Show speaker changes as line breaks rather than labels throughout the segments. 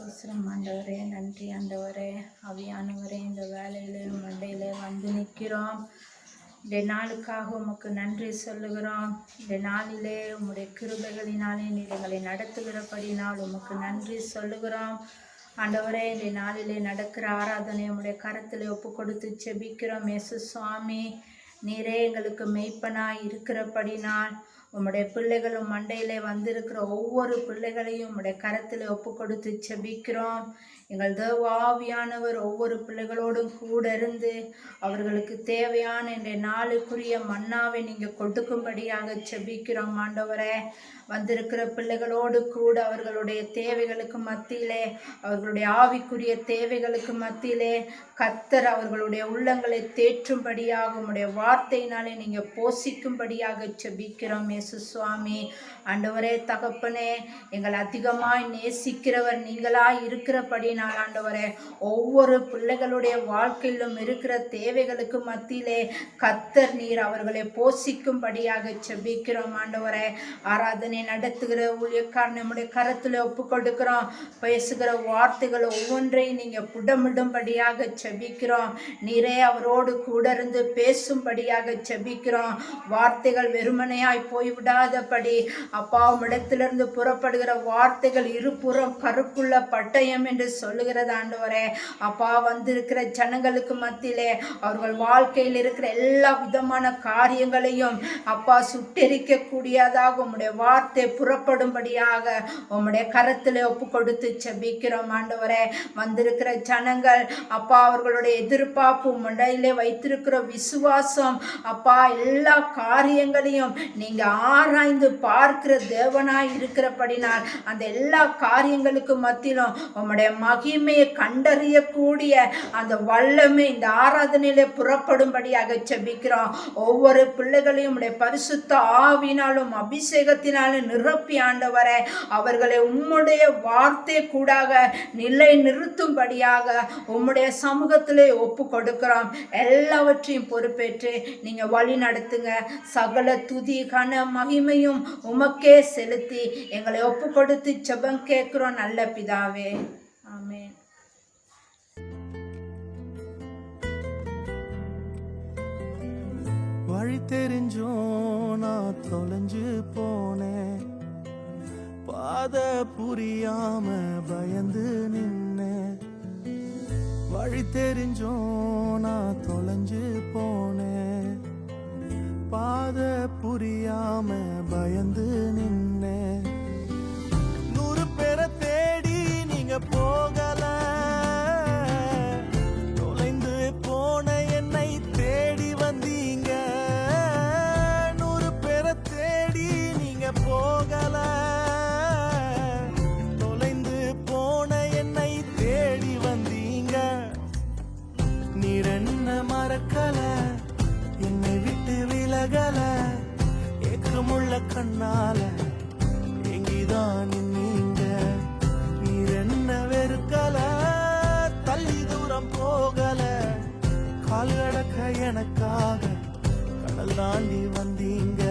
ஸ்தோத்திரம் ஆண்டவரே, நன்றி ஆண்டவரே. ஆவியானவரே, இந்த வேலையிலே மண்டையிலே வந்து நிற்கிறோம். இந்த நாளுக்காக உமக்கு நன்றி சொல்லுகிறோம். இந்த நாளிலே உம்முடைய கிருபைகளினாலே நீர் எங்களை நடத்துகிறபடினால் உமக்கு நன்றி சொல்லுகிறோம். ஆண்டவரே, இந்த நாளிலே நடக்கிற ஆராதனை உம்முடைய கரத்திலே ஒப்பு கொடுத்து செபிக்கிறோம். இயேசு சுவாமி, நீரே எங்களுக்கு மெய்ப்பனாய் இருக்கிறபடினால் உம்முடைய பிள்ளைகளும் மண்டையிலே வந்திருக்கிற ஒவ்வொரு பிள்ளைகளையும் உம்முடைய கரத்தில் ஒப்பு கொடுத்து செபிக்கிறோம். எங்கள் தேவாவியானவர் ஒவ்வொரு பிள்ளைகளோடும் கூட இருந்து அவர்களுக்கு தேவையான இந்த நாளுக்குரிய மன்னாவை நீங்கள் கொடுக்கும்படியாக செபிக்கிறோம். ஆண்டவரே, வந்திருக்கிற பிள்ளைகளோடு கூட அவர்களுடைய தேவைகளுக்கு மத்தியிலே, அவர்களுடைய ஆவிக்குரிய தேவைகளுக்கு மத்தியிலே கர்த்தர் அவர்களுடைய உள்ளங்களை தேற்றும்படியாக உம்முடைய வார்த்தையினாலே நீங்கள் போஷிக்கும்படியாக செபிக்கிறோம். இயேசு சுவாமி, ஆண்டவரே, தகப்பனே, எங்கள் அதிகமாய் நேசிக்கிறவர் நீங்களாய் இருக்கிறபடினால் ஆண்டவரே, ஒவ்வொரு பிள்ளைகளுடைய வாழ்க்கையிலும் இருக்கிற தேவைகளுக்கு மத்தியிலே கர்த்தர் நீர் அவர்களை போஷிக்கும்படியாக செபிக்கிறோம். ஆண்டவரே, ஆராதனை நடத்துகிற ஊழியக்காரன் நம்முடைய கரத்தில் ஒப்பு கொடுக்கிறோம். பேசுகிற வார்த்தைகள் ஒவ்வொன்றையும் நீங்கள் புடமிடும்படியாக செபிக்கிறோம். நீரே அவரோடு கூட இருந்து பேசும்படியாக செபிக்கிறோம். வார்த்தைகள் வெறுமனையாய் போய்விடாதபடி அப்பா, இடத்திலிருந்து புறப்படுகிற வார்த்தைகள் இருபுறம் கருக்குள்ள பட்டயம் என்று சொல்லுகிறது. ஆண்டவரே, அப்பா, வந்திருக்கிற ஜனங்களுக்கு மத்தியிலே அவர்கள் வாழ்க்கையில் இருக்கிற எல்லா விதமான காரியங்களையும் அப்பா சுட்டெரிக்க கூடியதாக உம்முடைய வார்த்தை புறப்படும்படியாக உம்முடைய கரத்திலே ஒப்பு கொடுத்து செபிக்கிறோம். ஆண்டவரே, வந்திருக்கிற ஜனங்கள் அப்பா, அவர்களுடைய எதிர்பார்ப்பு மண்டையிலே வைத்திருக்கிற விசுவாசம் அப்பா, எல்லா காரியங்களையும் நீங்க ஆராய்ந்து பார்க்கிற தேவனாய் இருக்கிறபடினால் அந்த எல்லா காரியங்களுக்கு மத்தியிலும் உம்முடைய மகிமையை கண்டறியக்கூடிய அந்த வல்லமை இந்த ஆராதனையிலே புறப்படும்படியாக செபிக்கிறோம். ஒவ்வொரு பிள்ளைகளையும் உடைய பரிசுத்த ஆவினாலும் அபிஷேகத்தினாலும் நிரப்பி ஆண்டவரே, அவர்களை உம்முடைய வார்த்தை கூடாக நிலை நிறுத்தும்படியாக உம்முடைய சமூகத்திலே ஒப்பு கொடுக்கிறோம். எல்லாவற்றையும் பொறுப்பேற்று நீங்க வழி நடத்துங்க. சகல துதி கன மகிமையும் உமக்கே செலுத்தி எங்களை ஒப்பு கொடுத்து ஜெபம் கேட்கிறோம் நல்ல பிதாவே, ஆமென்.
வழி தெரிஞ்சோ நான் தொலைஞ்சு போனேன், பாத புரியாம பயந்து நின்னேன். வழி தெரிஞ்சோ நான் தொலைஞ்சு போனேன், பாத புரியாம பயந்து நின்னேன். 100 பேரை தேடி நீங்க போகல, தொலைந்து போன என்னை தேடி வந்தீங்க. 100 பேரை தேடி நீங்க போகல, தொலைந்து போன என்னை தேடி வந்தீங்க. நீர் என்ன மறக்கல, என்னை விட்டு விலகல, ஏக்கமுள்ள கண்ணால எங்கிதான் நீங்க. நீர் என்ன வெறுக்கல, தள்ளி தூரம் போகல, கால் கடக்க எனக்காக கடல் தாண்டி வந்தீங்க.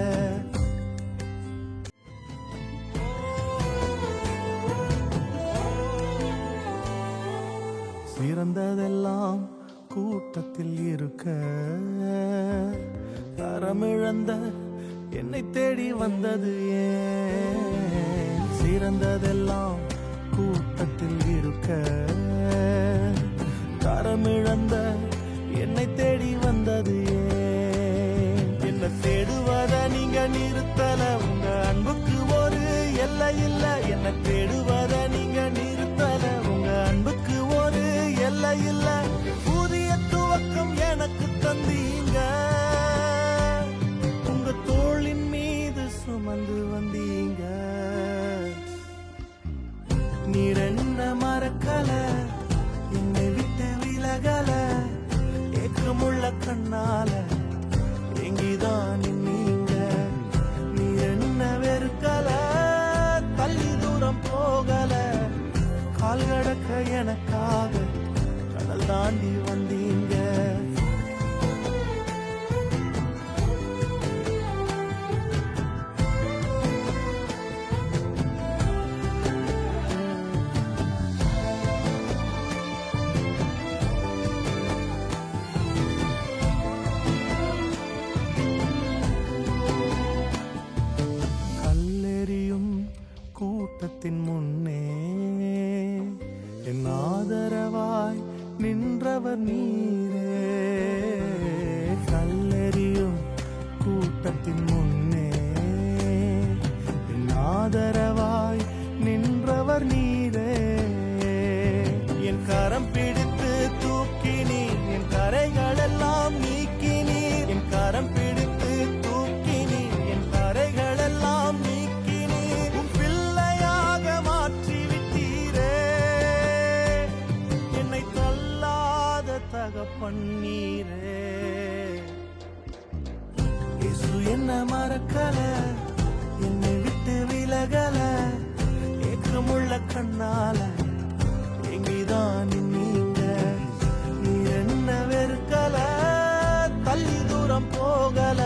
சிறந்ததெல்லாம் கூட்டத்தில் இருக்க, தரமிழந்த என்னை தேடி வந்தது ஏன்? சிறந்ததெல்லாம் கூட்டத்தில் இருக்க, தரமிழந்த என்னை தேடி வந்தது ஏன்? என்ன தேடுவத நீங்க நிறுத்தல, உங்க அன்புக்கு ஒரு எல்லை இல்ல. என்ன தேடுவத நீங்க நிறுத்தல, உங்க அன்புக்கு ஒரு எல்லை இல்ல. புதிய துவக்கம் எனக்கு தந்தீங்க, உங்க தோளின் மீது சுமந்து வந்தீங்க. நீர் என்ன மறக்கல, என்னை விட்டு விலகல, ஏக்கமுள்ள கண்ணால எங்கிதான் நீங்க. நீர் என்ன வெறுக்கல, தள்ளி தூரம் போகல, கால் கடக்க எனக்காக கடல் தாண்டி வந்தீங்க. கூட்டத்தின் முன்னே என் ஆதரவாய் நின்றவர் நீரே. என் கரம் பிடித்து தூக்கினீர், என் கரைகளெல்லாம் நீக்கினீர். என் கரம் பிடித்து தூக்கினீர், என் கரைகளெல்லாம் நீக்கினீர். உன் பிள்ளையாக மாற்றிவிட்டீரே, என்னை தள்ளாத தகப்பன் நீரே. இயேசு என்ன மறக்கல, என்னை விட்டு விலகல, ஏக்கமுள்ள கண்ணால எங்கிதான் நீங்க. நீர் என்ன வெறுக்கல, தள்ளி தூரம் போகல,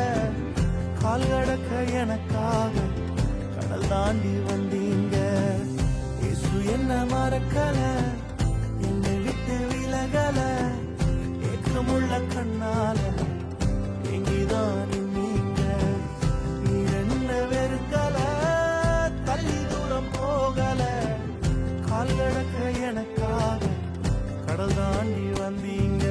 கால் கடக்க எனக்காக கடல் தாண்டி வந்தீங்க. இயேசு என்ன மறக்கல, என்னை விட்டு விலகல, ஏக்கமுள்ள கண்ணால எங்கிதான் நீங்க. நீர் என்ன வெறுக்கல, தள்ளி தூரம் போகல, கால் கடக்க எனக்காக கடல் தாண்டி வந்தீங்க.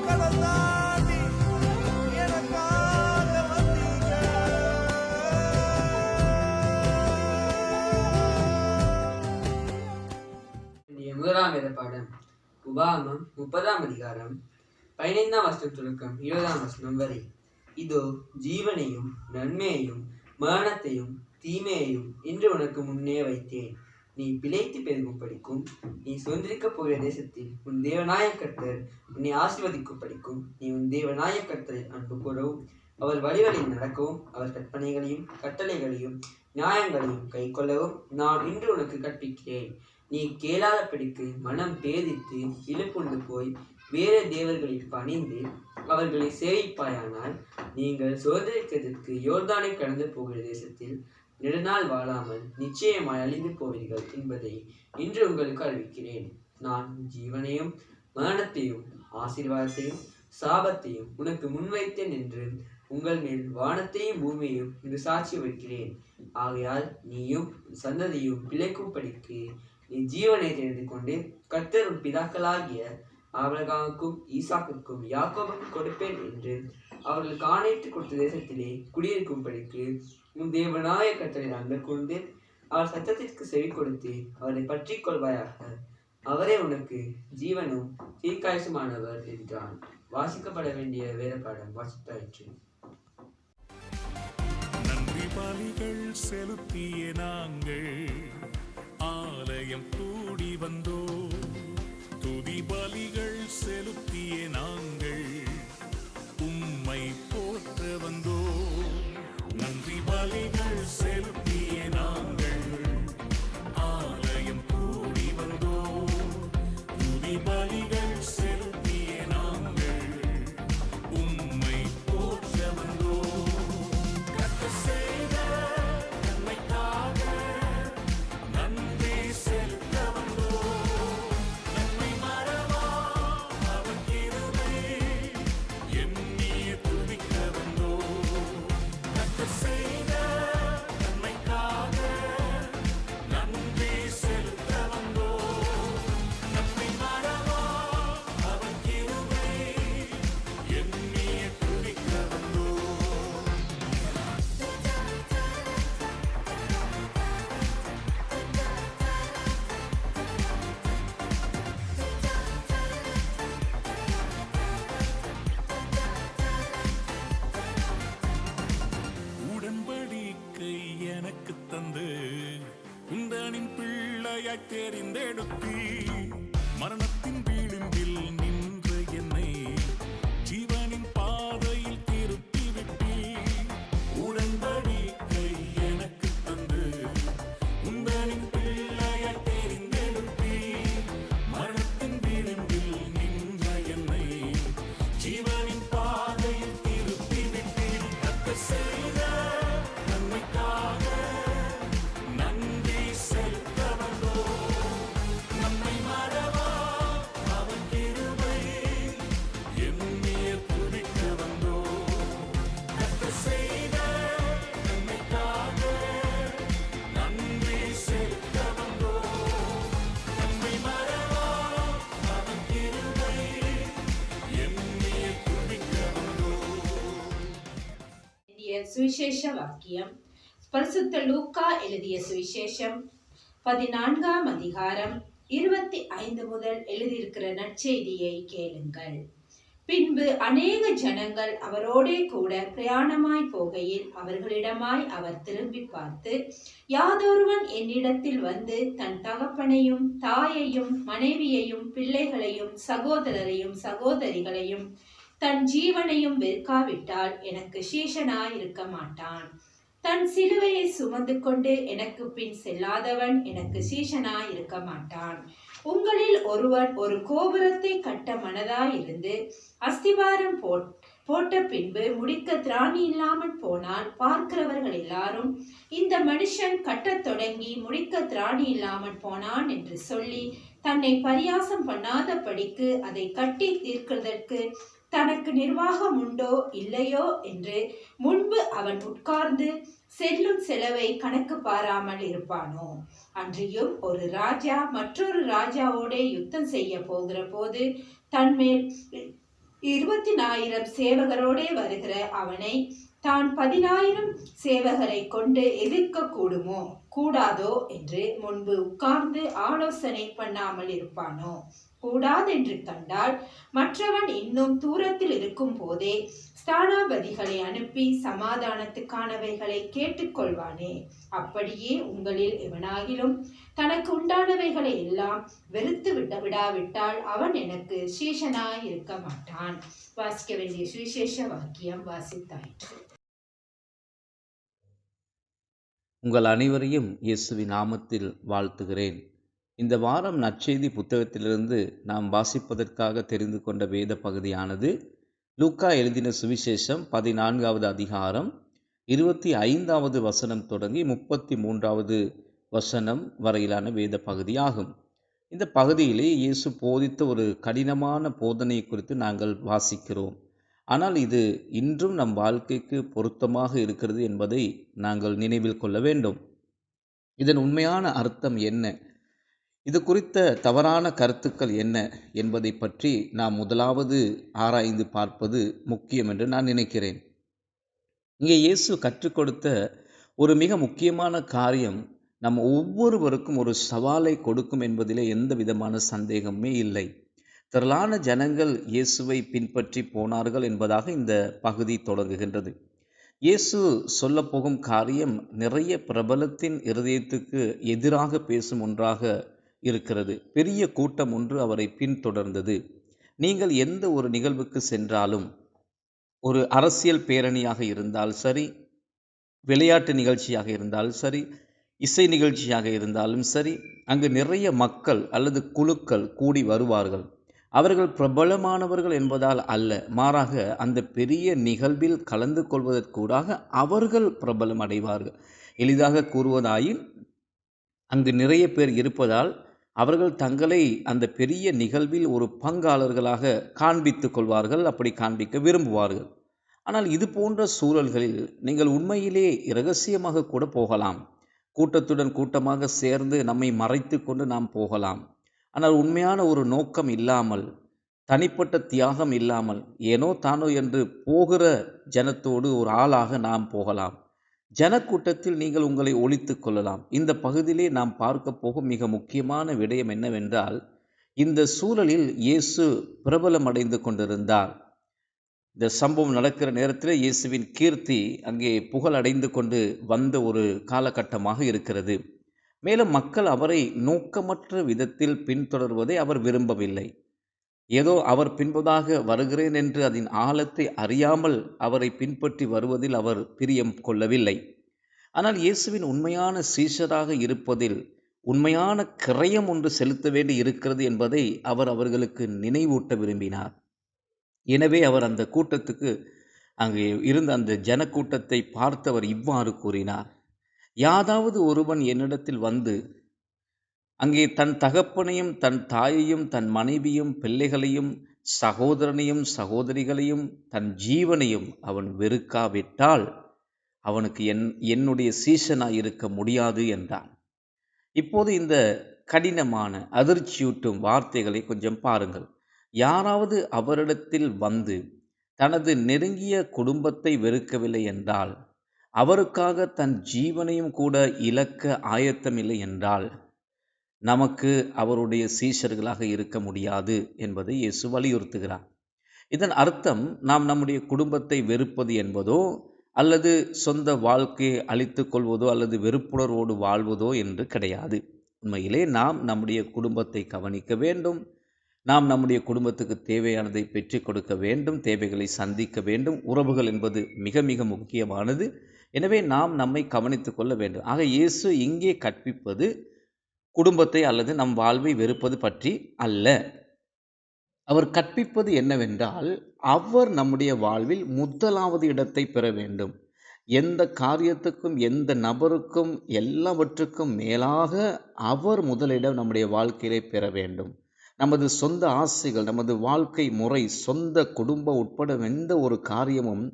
கடல் தாண்டி எனக்காக வந்தீங்க.
முதலாம் வேத பாடம் உபாகமம் 30ஆம் அதிகாரம் 15ஆம் வசனம் தொடக்கம் 20ஆம் வசனம் வரை. இதோ ஜீவனையும் நன்மையையும் மரணத்தையும் தீமையையும் இன்று உனக்கு முன்னே வைத்தேன். நீ பிழைத்து பெருகும் படிக்கும், நீ சுதந்திரிக்கப் போகிற தேசத்தில் உன் தேவனாய கர்த்தர் உன்னை ஆசீர்வதிக்கும் படிக்கும், நீ உன் தேவனாய கர்த்தரை அன்பு கூறவும் அவர் வழிகளில் நடக்கவும் அவர் கற்பனைகளையும் கட்டளைகளையும் நியாயங்களையும் கை கொள்ளவும் நான் இன்று உனக்கு கற்பிக்கிறேன். நீ கேளாதபடிக்கு மனம் பேதித்து இழுப்புண்டு போய் வேறு தேவர்களில் பணிந்து அவர்களை சேவிப்பாயானால் நீங்கள் சுதந்திரிக்கிறதற்கு யோர்தானை கடந்து போகிற தேசத்தில் நெடுநாள் வாழாமல் நிச்சயமாய் அழிந்து போவீர்கள் என்பதை இன்று உங்களுக்கு அறிவிக்கிறேன். நான் ஜீவனையும் மரணத்தையும் ஆசீர்வாதத்தையும் சாபத்தையும் உனக்கு முன்வைத்தேன் என்று உங்கள் மேல் வானத்தையும் பூமியையும் இன்று சாட்சி வைக்கிறேன். ஆகையால் நீயும் சந்ததியும் பிழைக்கும்படிக்கு நீ ஜீவனை தெரிந்து கொண்டு கர்த்தர் உன் பிதாக்களாகிய ஆபிரகாமுக்கும் ஈசாக்குக்கும் யாக்கோபுக்கும் கொடுப்பேன் என்று அவர்களுக்கு ஆணையிட்டு கொடுத்த தேசத்திலே குடியிருக்கும்படிக்கு உன் தேவனாய கர்த்தரை அன்பு கூர்ந்து அவர் சத்தத்திற்கு செவி கொடுத்து அவரை பற்றி கொள்வாயாக. அவரே உனக்கு ஜீவனும் தீர்க்காயுசுமானவர் என்றான். வாசிக்கப்பட வேண்டிய வேத பாடம் வாசித்தாயிற்று.
நன்றி பலிகள் செலுத்திய நாங்கள் ஆலயம் கூடி வந்தோ, துதி பலிகள் செலுத்திய நாங்கள் உம்மை போற்ற வந்தோ. நன்றி பலிகள் செலுத்திய நாங்கள் ஆலயம் கூடி வந்தோ, துதி பலிகள் செலுத்திய நாங்கள் உம்மை போற்ற வந்தோ. கர்த்தர் செய்த நன்மைக்காக நன்றி செலுத்த வந்தோ. நன்மை மறவா அவர் கிருபை எண்ணிய துதிக்க வந்தோ. கர்த்தர் செய்த நன்மைக்காக நன்றி செலுத்த வந்தோ. நன்மை மறவா அவர் கிருபை எண்ணிய துதிக்க வந்தோ. உடன்படிக்கை எனக்கு தந்து உந்தனின் பிள்ளையாய் தெரிந்தெடுத்தி, மரணத்தின் விளிம்பில் நின்ற என்னை ஜீவனின் பாதையில் திருப்பி விட்டி. உடன்படிக்கை எனக்கு தந்து உந்தனின் பிள்ளையாய் தெரிந்தெடுத்தி, மரணத்தின் விளிம்பில் நின்ற என்னை ஜீவனின் பாதையில் திருப்பி விட்டி. கர்த்தர் செய்த நன்மைக்காக நன்றி செலுத்த வந்தோ. நன்மை
சுவிசேஷ வாக்கியம் பரிசுத்த லூக்கா எழுதிய சுவிசேஷம் 14ஆம் அதிகாரம் 25 முதல் எழுதியிருக்கிற நற்செய்தியை கேளுங்கள். பின்பு அநேக ஜனங்கள் அவரோடே கூட பிரயாணமாய் போகையில் அவர்களிடமாய் அவர் திரும்பி பார்த்து, யாதொருவன் என்னிடத்தில் வந்து தன் தகப்பனையும் தாயையும் மனைவியையும் பிள்ளைகளையும் சகோதரரையும் சகோதரிகளையும் தன் ஜீவனையும் வெறுக்காவிட்டால் எனக்கு சீஷனாய் இருக்க மாட்டான். தன் சிலுவையை சுமந்து கொண்டு எனக்கு பின் செல்லாதவன் எனக்கு சீஷனாய் இருக்க மாட்டான். உங்களில் ஒருவன் ஒரு கோபுரத்தை கட்ட மனதாயிருந்து அஸ்திபாரம் போட்ட பின்பு முடிக்க திராணி இல்லாமல் போனால் பார்க்கிறவர்கள் எல்லாரும், இந்த மனுஷன் கட்டத் தொடங்கி முடிக்க திராணி இல்லாமல் போனான் என்று சொல்லி தன்னை பரியாசம் பண்ணாதபடிக்கு அதை கட்டி தீர்க்கிறதற்கு தனக்கு நிர்வாகம் உண்டோ இல்லையோ என்று முன்பு அவன் உட்கார்ந்து செல்லும் செலவை கணக்கு பாராமல் இருப்பானோ? அன்றியும் ஒரு ராஜா மற்றொரு ராஜாவோட யுத்தம் செய்ய போகிற போது தன்மேல் 20,000 சேவகரோடே வருகிற அவனை தான் 10,000 சேவகரை கொண்டு எதிர்க்க கூடுமோ கூடாதோ என்று முன்பு உட்கார்ந்து ஆலோசனை பண்ணாமல் இருப்பானோ? கூடாதென்று கண்டால் மற்றவன் இன்னும் தூரத்தில் இருக்கும் போதே ஸ்தானாபதிகளை அனுப்பி சமாதானத்துக்கானவைகளை கேட்டுக்கொள்வானே. அப்படியே உங்களில் எவனாகிலும் தனக்கு உண்டானவைகளை எல்லாம் வெறுத்து விடாவிட்டால் அவன் எனக்கு சீஷனாய் இருக்க மாட்டான். வாசிக்க வேண்டிய சுவிசேஷ வாக்கியம் வாசித்தாயிற்று.
உங்கள் அனைவரையும் இயேசுவின் நாமத்தில் வாழ்த்துகிறேன். இந்த வாரம் நற்செய்தி புத்தகத்திலிருந்து நாம் வாசிப்பதற்காக தெரிந்து கொண்ட வேத பகுதியானது லூக்கா எழுதின சுவிசேஷம் 14வது அதிகாரம் 25வது வசனம் தொடங்கி 33வது வசனம் வரையிலான வேத பகுதியாகும். இந்த பகுதியிலே இயேசு போதித்த ஒரு கடினமான போதனை குறித்து நாங்கள் வாசிக்கிறோம். ஆனால் இது இன்றும் நம் வாழ்க்கைக்கு பொருத்தமாக இருக்கிறது என்பதை நாங்கள் நினைவில் கொள்ள வேண்டும். இதன் உண்மையான அர்த்தம் என்ன, இது குறித்த தவறான கருத்துக்கள் என்ன என்பதை பற்றி நாம் முதலாவது ஆராய்ந்து பார்ப்பது முக்கியம் என்று நான் நினைக்கிறேன். இங்கே இயேசு கற்றுக் கொடுத்த ஒரு மிக முக்கியமான காரியம் நம் ஒவ்வொருவருக்கும் ஒரு சவாலை கொடுக்கும் என்பதிலே எந்த விதமான சந்தேகமே இல்லை. திரளான ஜனங்கள் இயேசுவை பின்பற்றி போனார்கள் என்பதாக இந்த பகுதி தொடங்குகின்றது. இயேசு சொல்ல போகும் காரியம் நிறைய பிரபலத்தின் இருதயத்துக்கு எதிராக பேசும் ஒன்றாக இருக்கிறது. பெரிய கூட்டம் ஒன்று அவரை பின்தொடர்ந்தது. நீங்கள் எந்த ஒரு நிகழ்வுக்கு சென்றாலும், ஒரு அரசியல் பேரணியாக இருந்தால் சரி, விளையாட்டு நிகழ்ச்சியாக இருந்தாலும் சரி, இசை நிகழ்ச்சியாக இருந்தாலும் சரி, அங்கு நிறைய மக்கள் அல்லது குழுக்கள் கூடி வருவார்கள். அவர்கள் பிரபலமானவர்கள் என்பதால் அல்ல, மாறாக அந்த பெரிய நிகழ்வில் கலந்து கொள்வதற்கூடாக அவர்கள் பிரபலம் அடைவார்கள். எளிதாக கூறுவதாயின், அங்கு நிறைய பேர் இருப்பதால் அவர்கள் தங்களை அந்த பெரிய நிகழ்வில் ஒரு பங்காளர்களாக காண்பித்துக் கொள்வார்கள், அப்படி காண்பிக்க விரும்புவார்கள். ஆனால் இது போன்ற சூழல்களில் நீங்கள் உண்மையிலே இரகசியமாக கூட போகலாம். கூட்டத்துடன் கூட்டமாக சேர்ந்து நம்மை மறைத்து கொண்டு நாம் போகலாம். ஆனால் உண்மையான ஒரு நோக்கம் இல்லாமல், தனிப்பட்ட தியாகம் இல்லாமல், ஏனோ தானோ என்று போகிற ஜனத்தோடு ஒரு ஆளாக நாம் போகலாம். ஜனக்கூட்டத்தில் நீங்கள் உங்களை ஒளித்துக் கொள்ளலாம். இந்த பகுதியிலே நாம் பார்க்க போகும் மிக முக்கியமான விடயம் என்னவென்றால், இந்த சூழலில் இயேசு பிரபலம் அடைந்து கொண்டிருந்தார். இந்த சம்பவம் நடக்கிற நேரத்தில் இயேசுவின் கீர்த்தி அங்கே புகழ் அடைந்து கொண்டு வந்த ஒரு காலகட்டமாக இருக்கிறது. மேலும் மக்கள் அவரை நோக்கமற்ற விதத்தில் பின்தொடர்வதை அவர் விரும்பவில்லை. ஏதோ அவர் பின்பதாக வருகிறேன் என்று அதன் ஆழத்தை அறியாமல் அவரை பின்பற்றி வருவதில் அவர் பிரியம் கொள்ளவில்லை. ஆனால் இயேசுவின் உண்மையான சீஷராக இருப்பதில் உண்மையான கிரயம் ஒன்று செலுத்த வேண்டி இருக்கிறது என்பதை அவர் அவர்களுக்கு நினைவூட்ட விரும்பினார். எனவே அவர் அந்த கூட்டத்துக்கு, அங்கே இருந்த அந்த ஜனக்கூட்டத்தை பார்த்து அவர் இவ்வாறு கூறினார்: யாதாவது ஒருவன் என்னிடத்தில் வந்து அங்கே தன் தகப்பனையும் தன் தாயையும் தன் மனைவியும் பிள்ளைகளையும் சகோதரனையும் சகோதரிகளையும் தன் ஜீவனையும் அவன் வெறுக்காவிட்டால் அவனுக்கு என்னுடைய சீஷனாய் இருக்க முடியாது என்றான். இப்போது இந்த கடினமான அதிர்ச்சியூட்டும் வார்த்தைகளை கொஞ்சம் பாருங்கள். யாராவது அவரிடத்தில் வந்து தனது நெருங்கிய குடும்பத்தை வெறுக்கவில்லை என்றால், அவருக்காக தன் ஜீவனையும் கூட இழக்க ஆயத்தமில்லை என்றால் நமக்கு அவருடைய சீஷர்களாக இருக்க முடியாது என்பதை இயேசு வலியுறுத்துகிறார். இதன் அர்த்தம் நாம் நம்முடைய குடும்பத்தை வெறுப்பது என்பதோ அல்லது சொந்த வாழ்க்கையை அழித்துக் கொள்வதோ அல்லது வெறுப்புணர்வோடு வாழ்வதோ என்று கிடையாது. உண்மையிலே நாம் நம்முடைய குடும்பத்தை கவனிக்க வேண்டும். நாம் நம்முடைய குடும்பத்துக்கு தேவையானதை பெற்றுக் கொடுக்க வேண்டும், தேவைகளை சந்திக்க வேண்டும். உறவுகள் என்பது மிக மிக முக்கியமானது. எனவே நாம் நம்மை கவனித்துக் கொள்ள வேண்டும். ஆக இயேசு இங்கே கற்பிப்பது குடும்பத்தை அல்லது நம் வாழ்வை வெறுப்பது பற்றி அல்ல. அவர் கற்பிப்பது என்னவென்றால், அவர் நம்முடைய வாழ்வில் முதலாவது இடத்தை பெற வேண்டும். எந்த காரியத்துக்கும் எந்த நபருக்கும் எல்லாவற்றுக்கும் மேலாக அவர் முதலிடம் நம்முடைய வாழ்க்கையிலே பெற வேண்டும். நமது சொந்த ஆசைகள், நமது வாழ்க்கை முறை, சொந்த குடும்பம் உட்பட எந்த ஒரு காரியமும்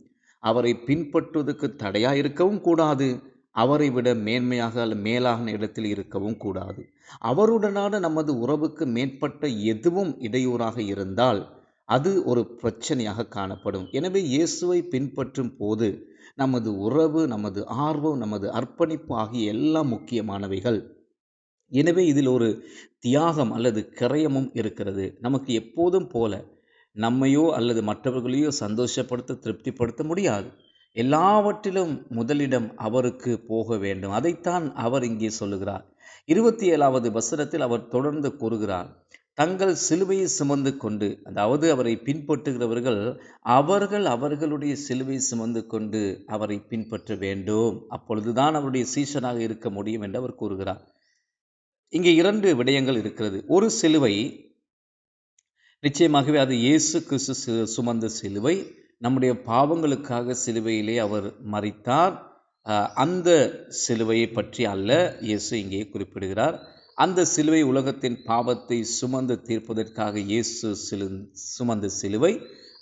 அவரை பின்பற்றுவதற்கு தடையாக இருக்கவும் கூடாது. அவரை விட மேன்மையாக அல்லது மேலான இடத்தில் இருக்கவும் கூடாது. அவருடனான நமது உறவுக்கு மேற்பட்ட எதுவும் இடையூறாக இருந்தால் அது ஒரு பிரச்சனையாக காணப்படும். எனவே இயேசுவை பின்பற்றும் போது நமது உறவு, நமது ஆர்வம், நமது அர்ப்பணிப்பு ஆகிய எல்லாம் முக்கியமானவைகள். எனவே இதில் ஒரு தியாகம் அல்லது கிரயமும் இருக்கிறது. நமக்கு எப்போதும் போல நம்மையோ அல்லது மற்றவர்களையோ சந்தோஷப்படுத்த, திருப்திப்படுத்த முடியாது. எல்லாவற்றிலும் முதலிடம் அவருக்கு போக வேண்டும். அதைத்தான் அவர் இங்கே சொல்லுகிறார். 27வது வசனத்தில் அவர் தொடர்ந்து கூறுகிறார், தங்கள் சிலுவையை சுமந்து கொண்டு, அதாவது அவரை பின்பற்றுகிறவர்கள் அவர்களுடைய சிலுவையை சுமந்து கொண்டு அவரை பின்பற்ற வேண்டும். அப்பொழுதுதான் அவருடைய சீஷனாக இருக்க முடியும் என்று அவர் கூறுகிறார். இங்கே 2 விடயங்கள் இருக்கிறது. ஒரு சிலுவை, நிச்சயமாகவே அது இயேசு கிறிஸ்து சுமந்த சிலுவை. நம்முடைய பாவங்களுக்காக சிலுவையிலே அவர் மரித்தார். அந்த சிலுவையை பற்றி அல்ல இயேசு இங்கே குறிப்பிடுகிறார். அந்த சிலுவை உலகத்தின் பாவத்தை சுமந்து தீர்ப்பதற்காக இயேசு சுமந்த சிலுவை,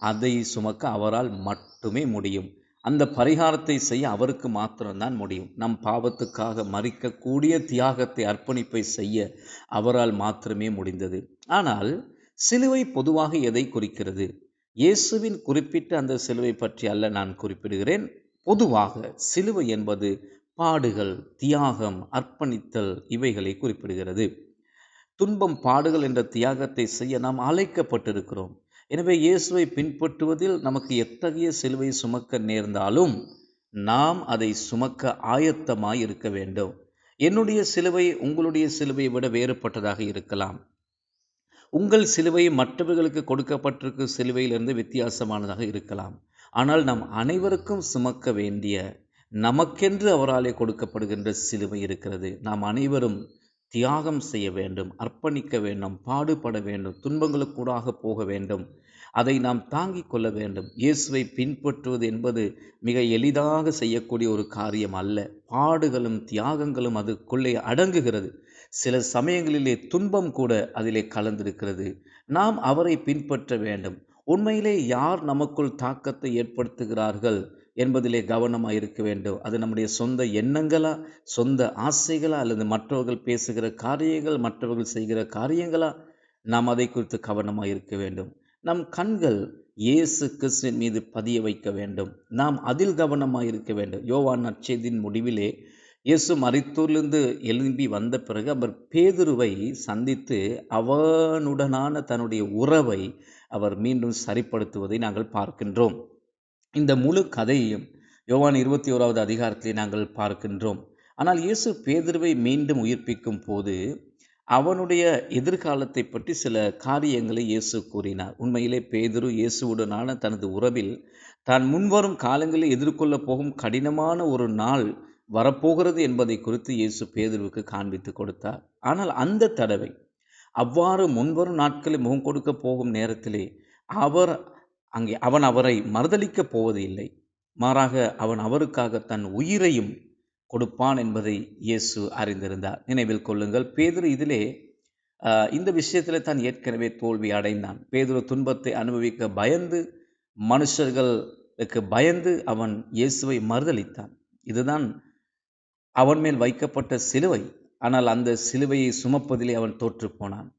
அதை சுமக்க அவரால் மட்டுமே முடியும். அந்த பரிகாரத்தை செய்ய அவருக்கு மாத்திரம்தான் முடியும். நம் பாவத்துக்காக மரிக்கக்கூடிய தியாகத்தை, அர்ப்பணிப்பை செய்ய அவரால் மாத்திரமே முடிந்தது. ஆனால் சிலுவை பொதுவாக எதை குறிக்கிறது? இயேசுவின் குறிப்பிட்ட அந்த சிலுவை பற்றி அல்ல நான் குறிப்பிடுகிறேன். பொதுவாக சிலுவை என்பது பாடுகள், தியாகம், அர்ப்பணித்தல் இவைகளை குறிப்பிடுகிறது. துன்பம், பாடுகள் என்ற தியாகத்தை செய்ய நாம் அழைக்கப்பட்டிருக்கிறோம். எனவே இயேசுவை பின்பற்றுவதில் நமக்கு எத்தகைய சிலுவை சுமக்க நேர்ந்தாலும் நாம் அதை சுமக்க ஆயத்தமாய் இருக்க வேண்டும். என்னுடைய சிலுவை உங்களுடைய சிலுவையை விட வேறுபட்டதாக இருக்கலாம். உங்கள் சிலுவை மற்றவர்களுக்கு கொடுக்கப்பட்டிருக்கும் சிலுவையிலிருந்து வித்தியாசமானதாக இருக்கலாம். ஆனால் நாம் அனைவருக்கும் சுமக்க வேண்டிய, நமக்கென்று அவராலே கொடுக்கப்படுகின்ற சிலுவை இருக்கிறது. நாம் அனைவரும் தியாகம் செய்ய வேண்டும், அர்ப்பணிக்க வேண்டும், பாடுபட வேண்டும், துன்பங்களுக்கூடாக போக வேண்டும். அதை நாம் தாங்கிக் கொள்ள வேண்டும். இயேசுவை பின்பற்றுவது என்பது மிக எளிதாக செய்யக்கூடிய ஒரு காரியம் அல்ல. பாடுகளும் தியாகங்களும் அதுக்குள்ளே அடங்குகிறது. சில சமயங்களிலே துன்பம் கூட அதிலே கலந்திருக்கிறது. நாம் அவரை பின்பற்ற வேண்டும். உண்மையிலே யார் நமக்குள் தாக்கத்தை ஏற்படுத்துகிறார்கள் என்பதிலே கவனமாக இருக்க வேண்டும். அது நம்முடைய சொந்த எண்ணங்களா, சொந்த ஆசைகளா, அல்லது மற்றவர்கள் பேசுகிற காரியங்கள், மற்றவர்கள் செய்கிற காரியங்களா? நாம் அதை குறித்து கவனமாக இருக்க வேண்டும். நம் கண்கள் இயேசு கிறிஸ்துவின் மீது பதிய வைக்க வேண்டும். நாம் அதில் கவனமாக இருக்க வேண்டும். யோவான் நற்செய்தியின் முடிவிலே இயேசு மரித்தோரிலிருந்து எழும்பி வந்த பிறகு அவர் பேதுருவை சந்தித்து அவனுடனான தன்னுடைய உறவை அவர் மீண்டும் சரிப்படுத்துவதை நாங்கள் பார்க்கின்றோம். இந்த முழு கதையையும் யோவான் 21வது அதிகாரத்திலே நாங்கள் பார்க்கின்றோம். ஆனால் இயேசு பேதுருவை மீண்டும் உயிர்ப்பிக்கும் போது அவனுடைய எதிர்காலத்தை பற்றி சில காரியங்களை இயேசு கூறினார். உண்மையிலே பேதுரு இயேசுவுடனான தனது உறவில் தான் முன்வரும் காலங்களில் எதிர்கொள்ள போகும் கடினமான ஒரு நாள் வரப்போகிறது என்பதை குறித்து இயேசு பேதுருவுக்கு காண்பித்து கொடுத்தார். ஆனால் அந்த தடவை அவ்வாறு முன்வரும் நாட்களில் முகம் கொடுக்க போகும் நேரத்திலே அவன் அவரை மறுதலிக்கப் போவது இல்லை. மாறாக அவன் அவருக்காக தன் உயிரையும் கொடுப்பான் என்பதை இயேசு அறிந்திருந்தார். நினைவில் கொள்ளுங்கள், பேதுரு இதிலே இந்த விஷயத்தில் தான் ஏற்கனவே தோல்வி அடைந்தான். பேதுரு துன்பத்தை அனுபவிக்க பயந்து, மனுஷர்களுக்கு பயந்து அவன் இயேசுவை மறுதலித்தான். இதுதான் அவன் மேல் வைக்கப்பட்ட சிலுவை. ஆனால் அந்த சிலுவையை சுமப்பதிலே அவன் தோற்று போனான்.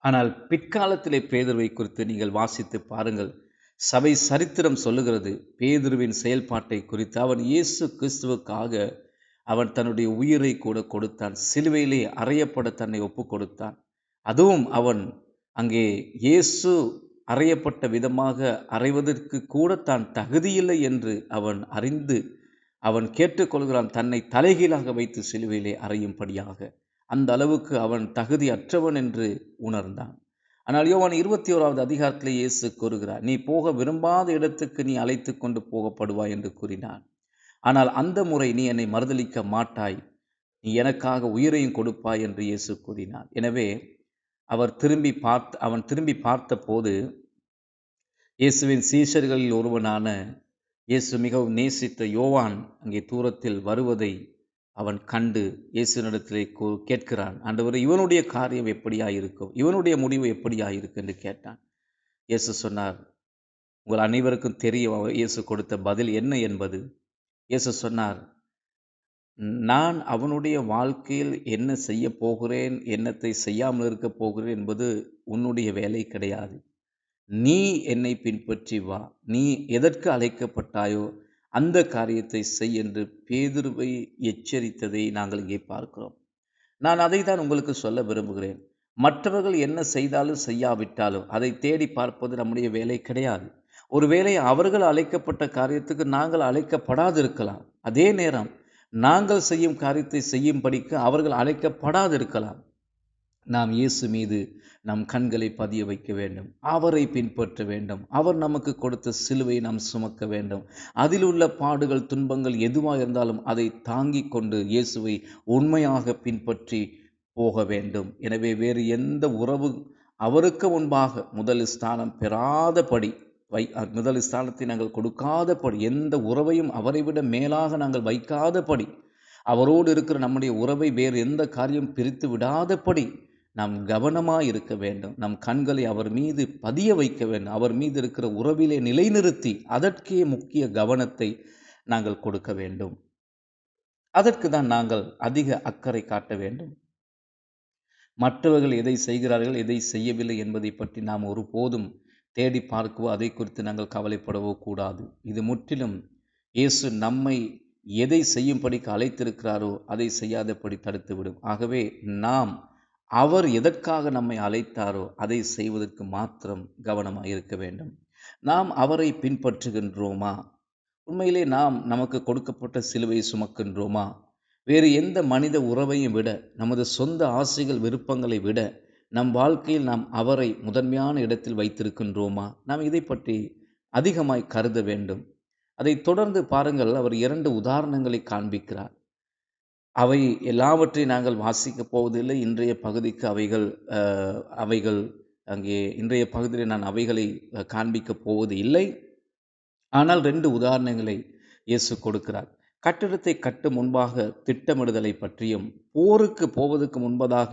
ஆனால் பிற்காலத்திலே பேதுருவை குறித்து நீங்கள் வாசித்து பாருங்கள். சபை சரித்திரம் சொல்லுகிறது பேதுருவின் செயல்பாட்டை குறித்து. அவன் இயேசு கிறிஸ்துவுக்காக அவன் தன்னுடைய உயிரை கூட கொடுத்தான். சிலுவையிலே அறையப்பட தன்னை ஒப்பு கொடுத்தான். அதுவும் அவன் அங்கே இயேசு அறையப்பட்ட விதமாக அறைவதற்கு கூட தான் தகுதியில்லை என்று அவன் அறிந்து அவன் கேட்டுக்கொள்கிறான், தன்னை தலைகீழாக வைத்து சிலுவையிலே அறையும்படியாக. அந்த அளவுக்கு அவன் தகுதி அற்றவன் என்று உணர்ந்தான். ஆனால் யோவான் 21வது அதிகாரத்திலே இயேசு கூறுகிறார், நீ போக விரும்பாத இடத்துக்கு நீ அழைத்து கொண்டு போகப்படுவாய் என்று கூறினான். ஆனால் அந்த முறை நீ என்னை மறுதலிக்க மாட்டாய், நீ எனக்காக உயிரையும் கொடுப்பாய் என்று இயேசு கூறினார். எனவே அவன் திரும்பி பார்த்தபோது இயேசுவின் சீஷர்களில் ஒருவனான இயேசு மிகவும் நேசித்த யோவான் அங்கே தூரத்தில் வருவதை அவன் கண்டு இயேசுவினிடத்திலே கேட்கிறான், ஆண்டவரே, இவனுடைய காரியம் எப்படியாயிருக்கும், இவனுடைய முடிவு எப்படியாயிருக்கும் என்று கேட்டான். இயேசு சொன்னார், உங்கள் அனைவருக்கும் தெரியும் இயேசு கொடுத்த பதில் என்ன என்பது. இயேசு சொன்னார், நான் அவனுடைய வாழ்க்கையில் என்ன செய்ய போகிறேன், என்னத்தை செய்யாமல் இருக்க போகிறேன் என்பது உன்னுடைய வேலை கிடையாது. நீ என்னை பின்பற்றி வா, நீ எதற்கு அழைக்கப்பட்டாயோ அந்த காரியத்தை செய் என்று பேதுருவை எச்சரித்ததை நாங்கள் இங்கே பார்க்கிறோம். நான் அதை தான் உங்களுக்கு சொல்ல விரும்புகிறேன். மற்றவர்கள் என்ன செய்தாலும் செய்யாவிட்டாலும் அதை தேடி பார்ப்பது நம்முடைய வேலை கிடையாது. ஒருவேளை அவர்கள் அழைக்கப்பட்ட காரியத்துக்கு நாங்கள் அழைக்கப்படாது இருக்கலாம். அதே நேரம் நாங்கள் செய்யும் காரியத்தை செய்யும்படிக்கு அவர்கள் அழைக்கப்படாது இருக்கலாம். நாம் இயேசு மீது நம் கண்களை பதிய வைக்க வேண்டும், அவரை பின்பற்ற வேண்டும். அவர் நமக்கு கொடுத்த சிலுவை நாம் சுமக்க வேண்டும். அதில் உள்ள பாடுகள், துன்பங்கள் எதுவாக இருந்தாலும் அதை தாங்கிக் கொண்டு இயேசுவை உண்மையாக பின்பற்றி போக வேண்டும். எனவே வேறு எந்த உறவு அவருக்கு முன்பாக முதல் ஸ்தானம் பெறாதபடி, முதல் ஸ்தானத்தை நாங்கள் கொடுக்காதபடி, எந்த உறவையும் அவரை விட மேலாக நாங்கள் வைக்காதபடி, அவரோடு இருக்கிற நம்முடைய உறவை வேறு எந்த காரியம் பிரித்து விடாதபடி நாம் கவனமாக இருக்க வேண்டும். நம் கண்களை அவர் மீது பதிய வைக்க வேண்டும். அவர் மீது இருக்கிற உறவிலே நிலைநிறுத்தி அதற்கே முக்கிய கவனத்தை நாங்கள் கொடுக்க வேண்டும். அதற்கு தான் நாங்கள் அதிக அக்கறை காட்ட வேண்டும். மற்றவர்கள் எதை செய்கிறார்கள், எதை செய்யவில்லை என்பதை பற்றி நாம் ஒருபோதும் தேடி பார்க்கவோ அதை குறித்து நாங்கள் கவலைப்படவோ கூடாது. இது முற்றிலும் இயேசு நம்மை எதை செய்யும்படிக்கு அழைத்திருக்கிறாரோ அதை செய்யாதபடி தடுத்துவிடும். ஆகவே நாம் அவர் எதற்காக நம்மை அழைத்தாரோ அதை செய்வதற்கு மாத்திரம் கவனமாக இருக்க வேண்டும். நாம் அவரை பின்பற்றுகின்றோமா? உண்மையிலே நாம் நமக்கு கொடுக்கப்பட்ட சிலுவையை சுமக்கின்றோமா? வேறு எந்த மனித உறவையும் விட, நமது சொந்த ஆசைகள் விருப்பங்களை விட நம் வாழ்க்கையில் நாம் அவரை முதன்மையான இடத்தில் வைத்திருக்கின்றோமா? நாம் இதை பற்றி அதிகமாய் கருத வேண்டும். அதை தொடர்ந்து பாருங்கள், அவர் 2 உதாரணங்களை காண்பிக்கிறார். அவை எல்லாவற்றையும் நாங்கள் வாசிக்கப் போவதில்லை. இன்றைய பகுதிக்கு அவைகள் அங்கே இன்றைய பகுதியில் நான் அவைகளை காண்பிக்கப் போவது இல்லை. ஆனால் 2 உதாரணங்களை இயேசு கொடுக்கிறார். கட்டிடத்தை கட்டும் முன்பாக திட்டமிடுதலை பற்றியும் போருக்கு போவதற்கு முன்பதாக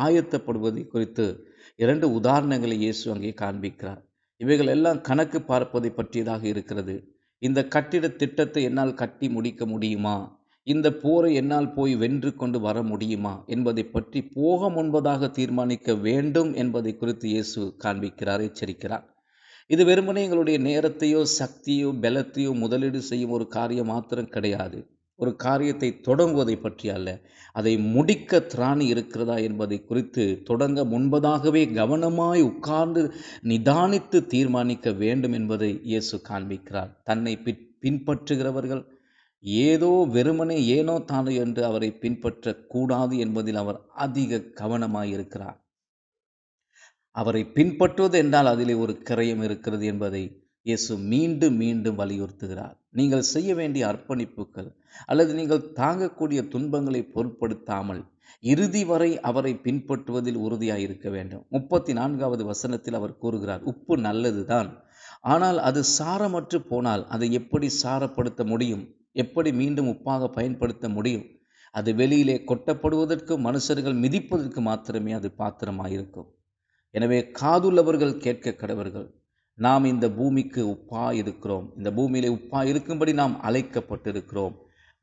ஆயத்தப்படுவதை குறித்து 2 உதாரணங்களை இயேசு அங்கே காண்பிக்கிறார். இவைகள் எல்லாம் கணக்கு பார்ப்பதை பற்றியதாக இருக்கிறது. இந்த கட்டிட திட்டத்தை என்னால் கட்டி முடிக்க முடியுமா, இந்த போரை என்னால் போய் வென்று கொண்டு வர முடியுமா என்பதை பற்றி போக முன்பதாக தீர்மானிக்க வேண்டும் என்பதை குறித்து இயேசு காண்பிக்கிறார், எச்சரிக்கிறார். இது வெறுமனே எங்களுடைய நேரத்தையோ சக்தியோ பலத்தையோ முதலீடு செய்யும் ஒரு காரியம் மாத்திரம் கிடையாது. ஒரு காரியத்தை தொடங்குவதை பற்றி அல்ல, அதை முடிக்க திராணி இருக்கிறதா என்பதை குறித்து தொடங்க முன்பதாகவே கவனமாய் உட்கார்ந்து நிதானித்து தீர்மானிக்க வேண்டும் என்பதை இயேசு காண்பிக்கிறார். தன்னை பின்பற்றுகிறவர்கள் ஏதோ வெறுமனே ஏனோ தானோ என்று அவரை பின்பற்றக்கூடாது என்பதில் அவர் அதிக கவனமாயிருக்கிறார். அவரை பின்பற்றுவது என்றால் அதிலே ஒரு கிரயம் இருக்கிறது என்பதை இயேசு மீண்டும் மீண்டும் வலியுறுத்துகிறார். நீங்கள் செய்ய வேண்டிய அர்ப்பணிப்புகள் அல்லது நீங்கள் தாங்கக்கூடிய துன்பங்களை பொருட்படுத்தாமல் இறுதி வரை அவரை பின்பற்றுவதில் உறுதியாயிருக்க வேண்டும். 34வது வசனத்தில் அவர் கூறுகிறார், உப்பு நல்லதுதான், ஆனால் அது சாரமற்று போனால் அதை எப்படி சாரப்படுத்த முடியும், எப்படி மீண்டும் உப்பாக பயன்படுத்த முடியும்? அது வெளியிலே கொட்டப்படுவதற்கு, மனுஷர்கள் மிதிப்பதற்கு மாத்திரமே அது பாத்திரமாயிருக்கும். எனவே காதுள்ளவர்கள் கேட்க கடவர்கள். நாம் இந்த பூமிக்கு உப்பாய் இருக்கிறோம். இந்த பூமியிலே உப்பாய் இருக்கும்படி நாம் அழைக்கப்பட்டிருக்கிறோம்.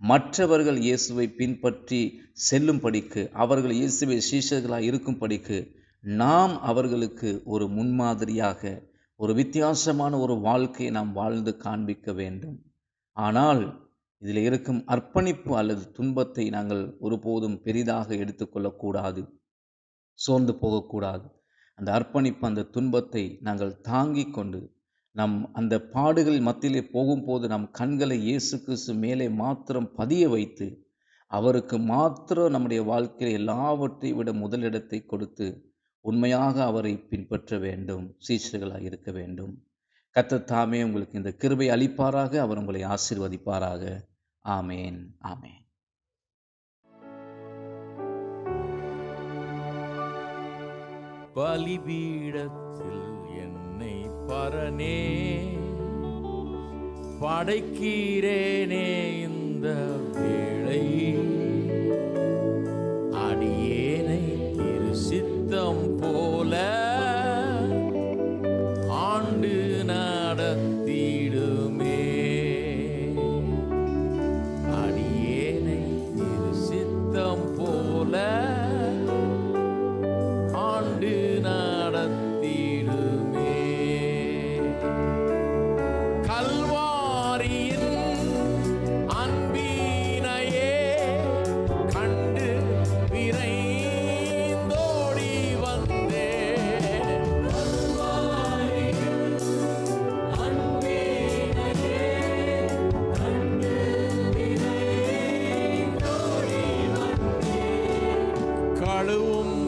மற்றவர்கள் இயேசுவை பின்பற்றி செல்லும்படிக்கு, அவர்கள் இயேசுவை சீஷர்களாக இருக்கும்படிக்கு நாம் அவர்களுக்கு ஒரு முன்மாதிரியாக, ஒரு வித்தியாசமான ஒரு வாழ்க்கையை நாம் வாழ்ந்து காண்பிக்க வேண்டும். ஆனால் இதில் இருக்கும் அர்ப்பணிப்பு அல்லது துன்பத்தை நாங்கள் ஒருபோதும் பெரிதாக எடுத்துக்கொள்ளக்கூடாது, சோர்ந்து போகக்கூடாது. அந்த அர்ப்பணிப்பு, அந்த துன்பத்தை நாங்கள் தாங்கிக் கொண்டு அந்த பாடுகள் மத்தியிலே போகும்போது நம் கண்களை இயேசு கிறிஸ்து மேலே மாத்திரம் பதிய வைத்து அவருக்கு மாத்திரம் நம்முடைய வாழ்க்கையில் எல்லாவற்றை விட முதலிடத்தை கொடுத்து உண்மையாக அவரை பின்பற்ற வேண்டும், சீஷர்களாக இருக்க வேண்டும். கர்த்தர் தாமே உங்களுக்கு இந்த கிருபை அளிப்பாராக. அவர் உங்களை ஆசீர்வதிப்பாராக. ஆமேன், ஆமேன்.
பலிபீடத்தில் என்னை பரனே படைக்கிறேனே இந்த வேளை, அடியேனை திரு சித்தம் போல ஆண்டு நடத்திடுமே, அடியேனை திரு சித்தம் போல ஆண்டு நடத்திடுமே. கல்வாரியின் அன்பினையே கண்டு விரைந்தோடி வந்தேன். கல்வாரியின் அன்பினையே கண்டு விரைந்தோடி வந்தேன். கழுவும்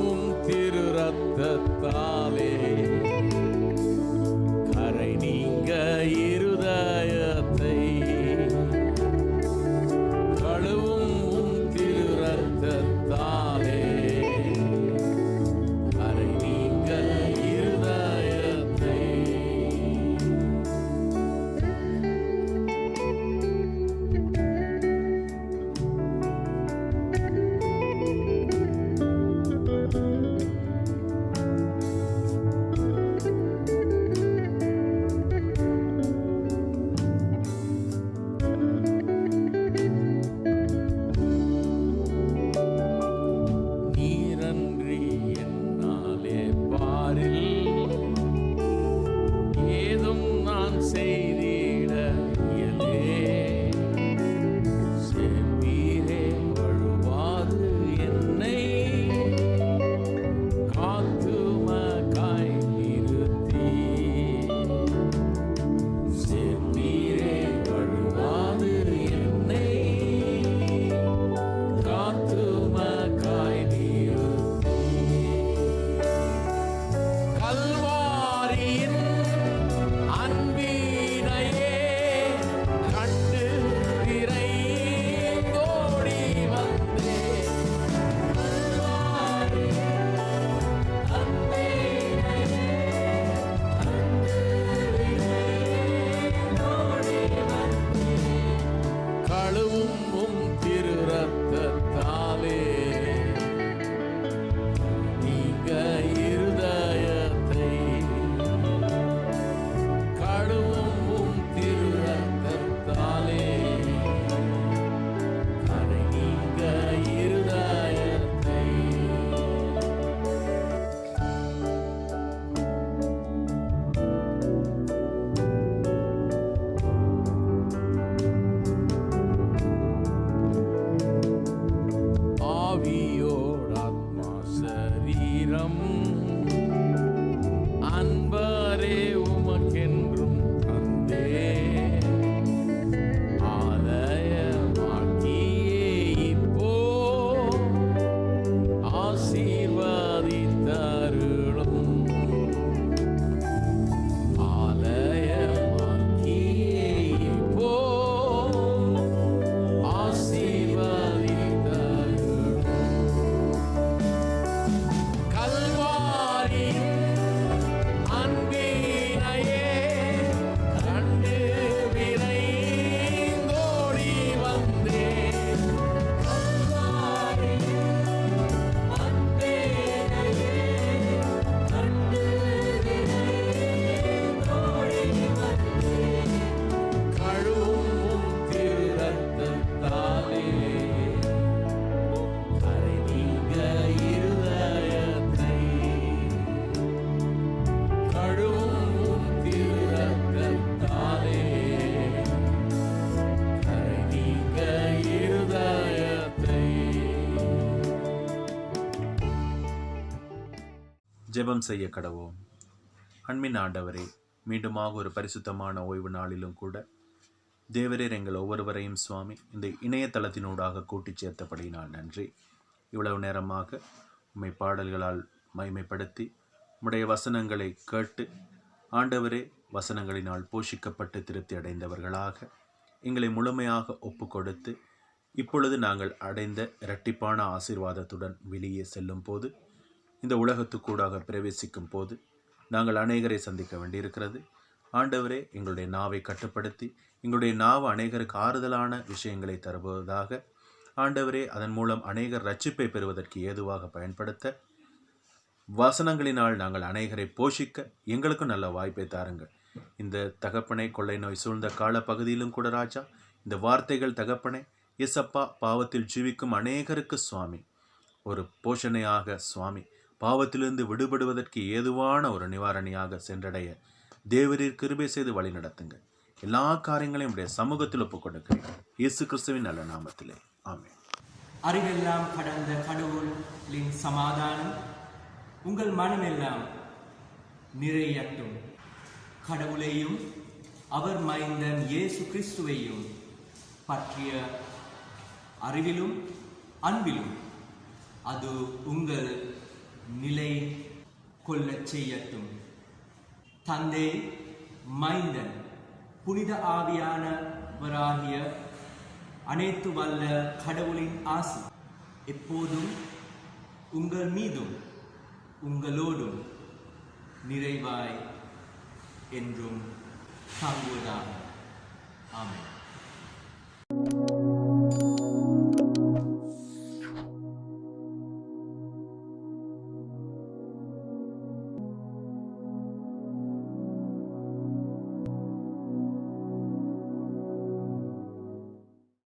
திரு ரத்தத்தாலே கரை நீங்க இருதயத்தை, கழுவும் திரு ரத்தத்தாலே கரை நீங்க இருதயத்தை. நீரன்றி என்னாலே பாரில் ஏதும் நான் செய்திட இயலே, செம்பீரே வழுவாது என்னை காத்துமக்காய் நிறுத்தி, செம்பீரே வழுவாது என்னை காத்துமக்காய் நிறுத்தி. கல்வாரியின் அன்பினையே கண்டு விரைந்தோடி வந்தேன். கழுவும் திரு ரத்தத்தாலே நீங்க இருதயத்தை, கழுவும் திரு ரத்தத்தாலே கரை நீங்க இருதயத்தை. ஆவியோடாத்மா சரீரம் அன்பரே உமக்கென்றும் தந்தே, ஆலயமாக்கியே இப்போ ஆசீர்வதித்தருளும், ஆலயமாக்கியே இப்போ ஆசீர்வதித்தருளும்.
ஜெபம் செய்ய கடவோம். அன்பின் ஆண்டவரே, மீண்டுமாக ஒரு பரிசுத்தமான ஓய்வு நாளிலும் கூட தேவரீர் எங்கள் ஒவ்வொருவரையும் சுவாமி இந்த இணையதளத்தினூடாக கூட்டிச் சேர்த்தபடியினால் நன்றி. இவ்வளவு நேரமாக உம்மை பாடல்களால் மகிமைப்படுத்தி உம்முடைய வசனங்களை கேட்டு ஆண்டவரே வசனங்களினால் போஷிக்கப்பட்டு திருப்தி அடைந்தவர்களாக எங்களை முழுமையாக ஒப்பு கொடுத்து இப்பொழுது நாங்கள் அடைந்த இரட்டிப்பான ஆசீர்வாதத்துடன் வெளியே செல்லும் போது, இந்த உலகத்துக்கூடாக பிரவேசிக்கும் போது நாங்கள் அநேகரை சந்திக்க வேண்டியிருக்கிறது. ஆண்டவரே, எங்களுடைய நாவை கட்டுப்படுத்தி எங்களுடைய நாவு அநேகருக்கு ஆறுதலான விஷயங்களை தருவதாக, ஆண்டவரே அதன் மூலம் அநேகர் ரட்சிப்பை பெறுவதற்கு ஏதுவாக பயன்படுத்த, வசனங்களினால் நாங்கள் அநேகரை போஷிக்க எங்களுக்கும் நல்ல வாய்ப்பை தாருங்கள். இந்த தகப்பனை கொள்ளை நோய் சூழ்ந்த கால பகுதியிலும் கூட ராஜா, இந்த வார்த்தைகள் தகப்பனை இயேசப்பா பாவத்தில் ஜீவிக்கும் அநேகருக்கு சுவாமி ஒரு போஷணையாக சுவாமி, பாவத்திலிருந்து விடுபடுவதற்கு ஏதுவான ஒரு நிவாரணியாக சென்றடைய தேவரீர் கிருபை செய்து வழி நடத்துங்க. எல்லா காரியங்களையும் உடைய சமூகத்தில் ஒப்புக் கொடுக்கிறேன், இயேசு கிறிஸ்துவின் நல்ல நாமத்திலே, ஆமென்.
அறிவெல்லாம் கடந்த கடவுளின் சமாதானம் உங்கள் மனமெல்லாம் நிறையட்டும். கடவுளையும் அவர் மைந்தன் இயேசு கிறிஸ்துவையும் பற்றிய அறிவிலும் அன்பிலும் அது உங்கள் நிலை கொள்ளச் செய்யட்டும். தந்தை, மைந்தன், புனித ஆவியானவராகிய அனைத்து வல்ல கடவுளின் ஆசி எப்போதும் உங்கள் மீதும் உங்களோடும் நிறைவாய் என்றும் தங்குவதாக. ஆமென்.